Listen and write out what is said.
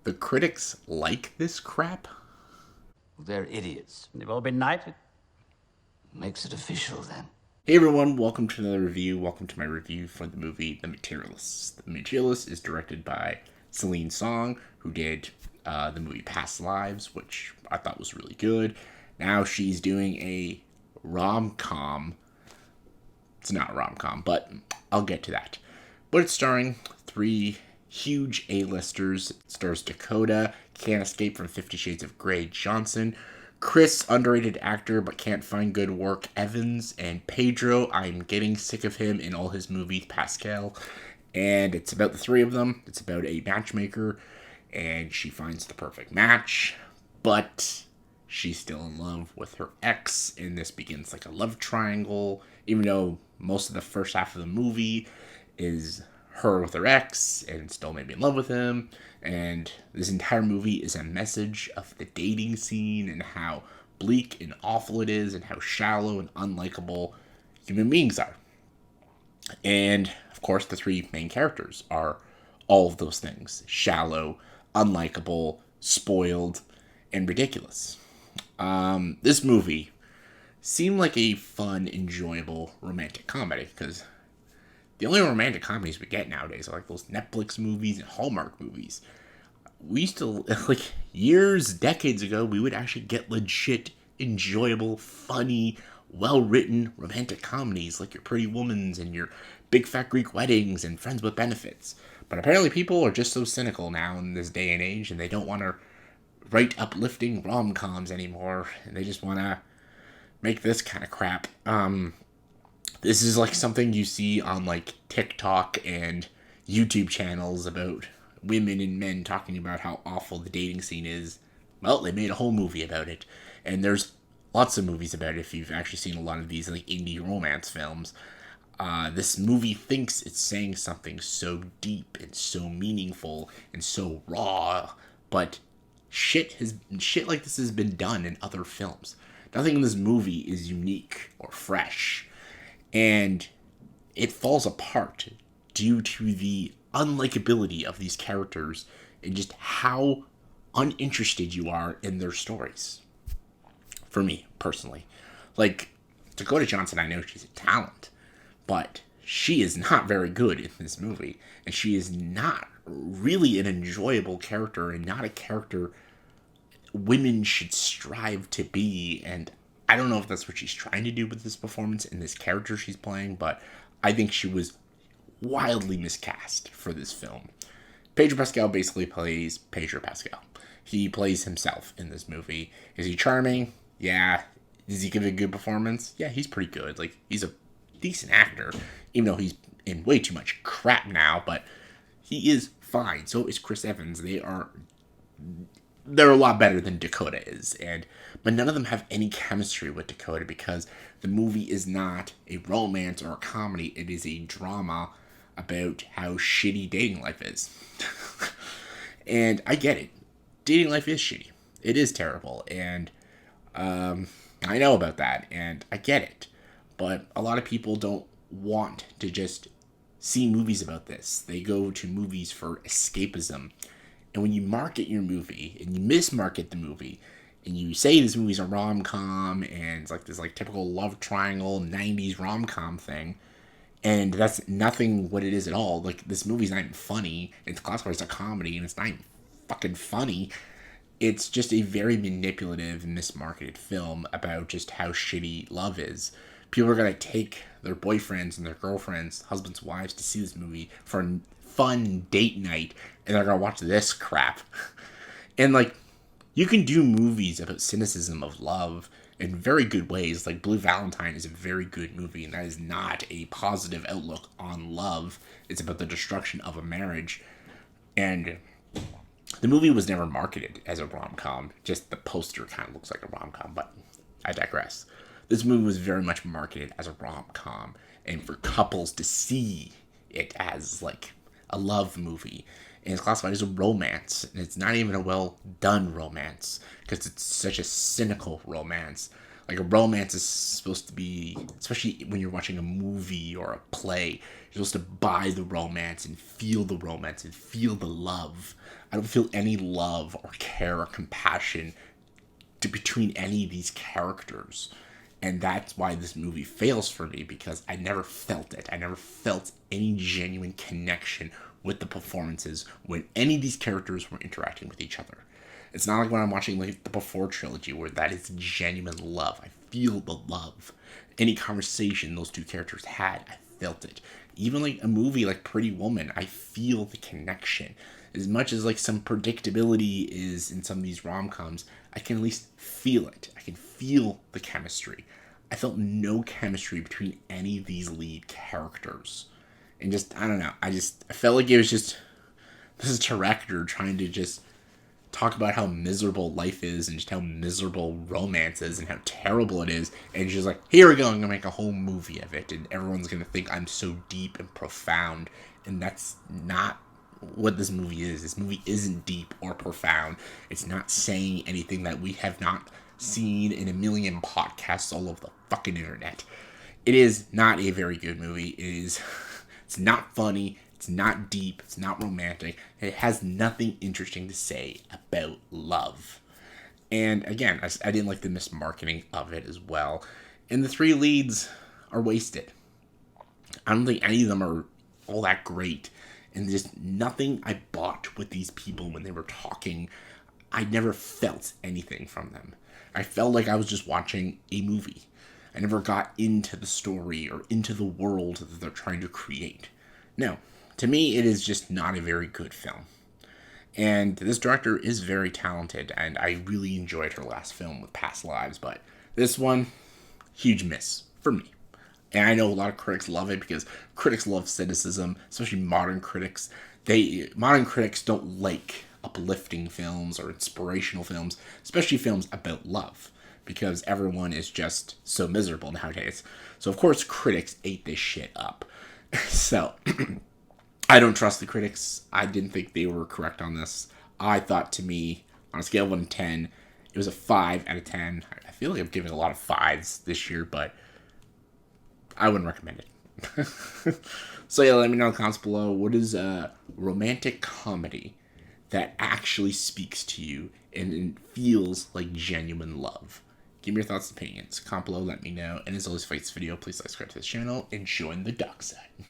The critics like this crap? They're idiots. They've all been knighted. Makes it official then. Hey everyone, welcome to another review. Welcome to my review for the movie The Materialists. The Materialists is directed by Celine Song, who did the movie Past Lives, which I thought was really good. Now she's doing a rom-com. It's not a rom-com, but I'll get to that. But it's starring three huge A-listers. It stars Dakota, Can't Escape from 50 Shades of Grey Johnson, Chris, underrated actor but can't find good work, Evans, and Pedro, I'm getting sick of him in all his movies, Pascal. And it's about the three of them. It's about a matchmaker, and she finds the perfect match, but she's still in love with her ex, and this begins like a love triangle, even though most of the first half of the movie is her with her ex and still maybe in love with him. And this entire movie is a message of the dating scene and how bleak and awful it is and how shallow and unlikable human beings are. And of course, the three main characters are all of those things: shallow, unlikable, spoiled, and ridiculous. This movie seemed like a fun, enjoyable romantic comedy because the only romantic comedies we get nowadays are like those Netflix movies and Hallmark movies. We used to, like, years, decades ago, we would actually get legit, enjoyable, funny, well-written romantic comedies like your Pretty Womans and your Big Fat Greek Weddings and Friends with Benefits. But apparently people are just so cynical now in this day and age, and they don't want to write uplifting rom-coms anymore, and they just want to make this kind of crap. This is like something you see on like TikTok and YouTube channels about women and men talking about how awful the dating scene is. Well, they made a whole movie about it, and there's lots of movies about it if you've actually seen a lot of these like indie romance films. This movie thinks it's saying something so deep and so meaningful and so raw, but shit like this has been done in other films. Nothing in this movie is unique or fresh. And it falls apart due to the unlikability of these characters and just how uninterested you are in their stories. For me, personally. Like, Dakota Johnson, I know she's a talent, but she is not very good in this movie. And she is not really an enjoyable character and not a character women should strive to be. And I don't know if that's what she's trying to do with this performance and this character she's playing, but I think she was wildly miscast for this film. Pedro Pascal basically plays Pedro Pascal. He plays himself in this movie. Is he charming? Yeah. Does he give a good performance? Yeah, he's pretty good. Like, he's a decent actor, even though he's in way too much crap now, but he is fine. So is Chris Evans. They're a lot better than Dakota is, but none of them have any chemistry with Dakota because the movie is not a romance or a comedy. It is a drama about how shitty dating life is. And I get it. Dating life is shitty. It is terrible, and I know about that, and I get it. But a lot of people don't want to just see movies about this. They go to movies for escapism. And when you market your movie, and you mismarket the movie, and you say this movie's a rom-com, and it's like this like typical love triangle 90s rom-com thing, and that's nothing what it is at all. Like, this movie's not even funny. It's classified as a comedy, and it's not even fucking funny. It's just a very manipulative, mismarketed film about just how shitty love is. People are gonna take their boyfriends and their girlfriends, husbands, wives, to see this movie for a fun date night, and they're gonna watch this crap. And like, you can do movies about cynicism of love in very good ways. Like, Blue Valentine is a very good movie, and that is not a positive outlook on love. It's about the destruction of a marriage. And the movie was never marketed as a rom-com. Just the poster kind of looks like a rom-com, but I digress. This movie was very much marketed as a rom-com, and for couples to see it as like a love movie. And it's classified as a romance, and it's not even a well done romance because it's such a cynical romance. Like a romance is supposed to be, especially when you're watching a movie or a play, you're supposed to buy the romance and feel the romance and feel the love. I don't feel any love or care or compassion between any of these characters. And that's why this movie fails for me, because I never felt it. I never felt any genuine connection with the performances when any of these characters were interacting with each other. It's not like when I'm watching like the Before trilogy where that is genuine love. I feel the love. Any conversation those two characters had, I felt it. Even like a movie like Pretty Woman, I feel the connection. As much as like some predictability is in some of these rom-coms, I can at least feel it. I can feel the chemistry. I felt no chemistry between any of these lead characters. And just, I don't know. I felt like it was just this director trying to just talk about how miserable life is and just how miserable romance is and how terrible it is. And she's like, here we go, I'm going to make a whole movie of it. And everyone's going to think I'm so deep and profound. And that's not what this movie is. This movie isn't deep or profound. It's not saying anything that we have not seen in a million podcasts all over the fucking internet. It is not a very good movie. It's not funny. It's not deep. It's not romantic. It has nothing interesting to say about love. And again, I didn't like the mismarketing of it as well. And the three leads are wasted. I don't think any of them are all that great. And just nothing I bought with these people when they were talking. I never felt anything from them. I felt like I was just watching a movie. I never got into the story or into the world that they're trying to create. No, to me, it is just not a very good film. And this director is very talented, and I really enjoyed her last film with Past Lives, but this one, huge miss for me. And I know a lot of critics love it because critics love cynicism, especially modern critics. Modern critics don't like uplifting films or inspirational films, especially films about love, because everyone is just so miserable nowadays. So of course critics ate this shit up. So I don't trust the critics. I didn't think they were correct on this. I thought, to me, on a scale of 1 to 10, it was a 5 out of 10. I feel like I'm giving a lot of 5s this year, but I wouldn't recommend it. So yeah, let me know in the comments below, what is a romantic comedy that actually speaks to you and it feels like genuine love? Give me your thoughts and opinions. Comment below, let me know. And as always, if you like this video, please subscribe to this channel and join the dark side.